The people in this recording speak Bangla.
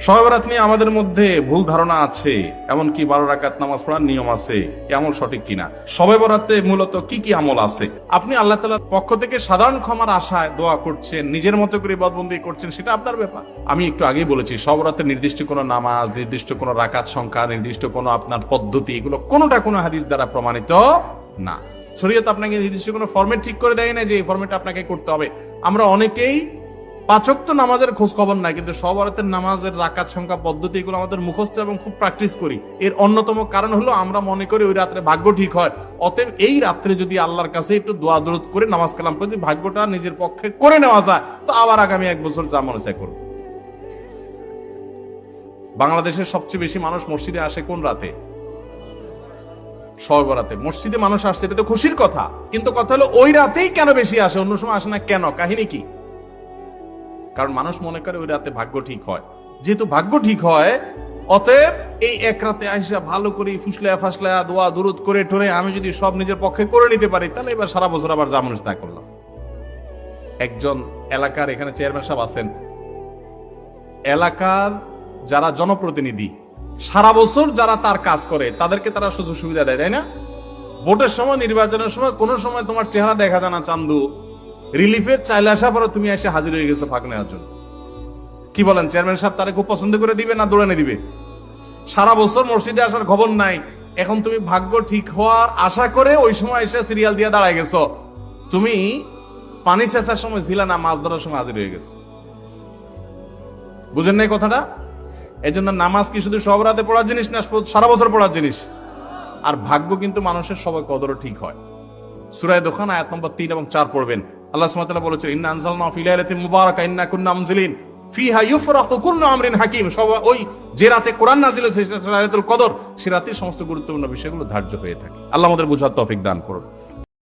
শবে বরাত নিয়ে আমাদের মধ্যে ভুল ধারণা আছে, এমনকি 12 রাকাত নামাজ পড়ার নিয়ম আছে, আমল সঠিক কিনা, শবে বরাতে মূলত কি কি আমল আছে, আপনি আল্লাহ তাআলার পক্ষ থেকে সাধারণ ক্ষমার আশায় দোয়া করছেন, নিজের মতো করে ইবাদতবন্দি করছেন, সেটা আপনার ব্যাপার। আমি একটু আগেই বলেছি, শবে বরাতে নির্দিষ্ট কোনো নামাজ, নির্দিষ্ট কোনো রাকাত সংখ্যা, নির্দিষ্ট কোনো আপনার পদ্ধতি, এগুলো কোনোটা কোনো হাদিস দ্বারা প্রমাণিত না। শরীয়ত আপনাকে নির্দিষ্ট কোনো ফরম্যাট ঠিক করে দেয় না যে এই ফরম্যাট আপনাকে করতে হবে। আমরা অনেকেই 5 ওয়াক্ত নামাজের খোঁজ খবর নাই, কিন্তু শবে বরাতের নামাজের রাকাত সংখ্যা, পদ্ধতি, এগুলো আমাদের মুখস্থ এবং খুব প্র্যাকটিস করি। এর অন্যতম কারণ হলো আমরা মনে করি ওই রাত্রে ভাগ্য ঠিক হয়। অতএব এই রাত্রে যদি আল্লাহর কাছে একটু দোয়া দরুদ করে নামাজ কালাম করে যদি ভাগ্যটা নিজের পক্ষে করে নেওয়া যায়, তো আবার আগামী 1 বছর যা মনে চায় করব। বাংলাদেশের সবচেয়ে বেশি মানুষ মসজিদে আসে কোন রাতে? শবে বরাতে। মসজিদে মানুষ আসছে, এটা তো খুশির কথা, কিন্তু কথা হলো ওই রাতেই কেন বেশি আসে, অন্য সময় আসে না কেন? কাহিনী কি? কারণ মানুষ মনে করে ওই রাতে ভাগ্য ঠিক হয়। যেহেতু ভাগ্য ঠিক হয়, অতএব এই এক রাতে আইসা ভালো করে ফুসলায়া ফাসলায়া দোয়া দুরুদ করে টোরে আমি যদি সব নিজের পক্ষে করে নিতে পারি, তাহলে এবার সারা বছর আবার যা মানুষ তা করলাম। একজন এলাকার এখানে চেয়ারম্যান সাহেব আছেন, এলাকার যারা জনপ্রতিনিধি সারা বছর যারা তার কাজ করে তাদেরকে তারা সুযোগ সুবিধা দেয়, তাই না? ভোটের সময়, নির্বাচনের সময় কোনো সময় তোমার চেহারা দেখা যায় না, চান্দু রিলিফের চাইলে আসা পরে তুমি এসে হাজির হয়ে গেছো ফাঁক নেওয়ার জন্য। কি বলেন, চেয়ারম্যান সাহেব তারা খুব পছন্দ করে দিবে না দৌড়ানে দিবে? সারা বছর মসজিদে আসার খবর নাই, এখন তুমি ভাগ্য ঠিক হওয়ার আশা করে ওই সময় এসে সিরিয়াল দিয়ে দাঁড়ায় গেছো। তুমি পানি চেঁচার সময় ছিল না, মাছ ধরার সময় হাজির হয়ে গেছো। বুঝেন নাই কথাটা? এই জন্য নামাজ কি শুধু শবে বরাতে পড়ার জিনিস না, সারা বছর পড়ার জিনিস। আর ভাগ্য কিন্তু মানুষের সবাই কদরও ঠিক হয়। সূরা দোখান আয়াত নম্বর 3 এবং 4 পড়বেন। আল্লাহ সুবহানাহু ওয়া তাআলা বলেছেন, ইন্না আনজালনাহু ফি লাইলাতিন মুবারাকা ইন্না কুন্না মুনজিলিন ফিহা ইউফরাকু কুল্লু আমরিন হাকিম। ওই যে রাতে কোরআন নাযিল হয়েছে সেটা লাইলাতুল কদর, সে রাতে সমস্ত গুরুত্বপূর্ণ বিষয়গুলো ধার্য হয়ে থাকে। আল্লাহ আমাদের বুঝার তৌফিক দান করুন।